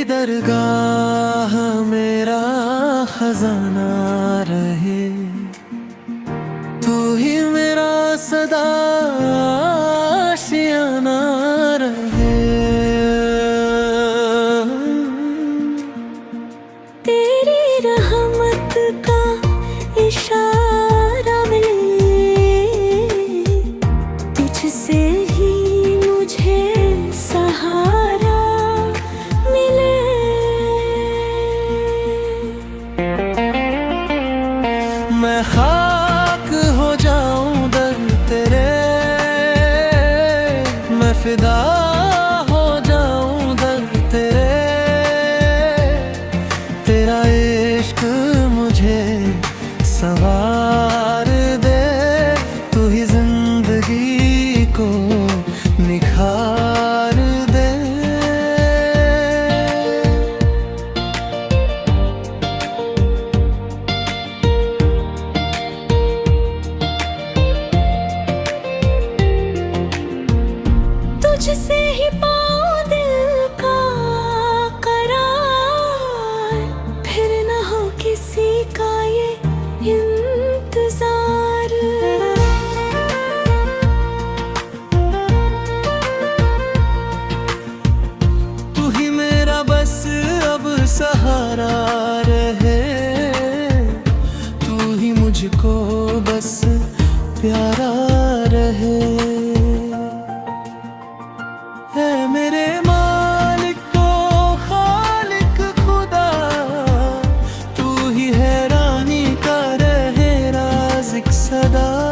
दरगाह मेरा खजाना रहे, तू ही मेरा सदा आशियाना रहे। तेरी रहमत का इशारा मिले, तुझसे ही मुझे सहारा मिले। मैं खाक हो जाऊं दर तेरे, मैं फिदा हो जाऊं दर तेरे। तेरा इश्क मुझे सवार दे, तू ही जिंदगी को निखार दे। तुझसे ही पाऊं दिल का करार, फिर न हो किसी का ये इंतजार। तू ही मेरा बस अब सहारा रहे, तू ही मुझको बस प्यारा रहे। है मेरे मालिक को खालिक खुदा, तू ही हैरानी का रहे राज़िक सदा।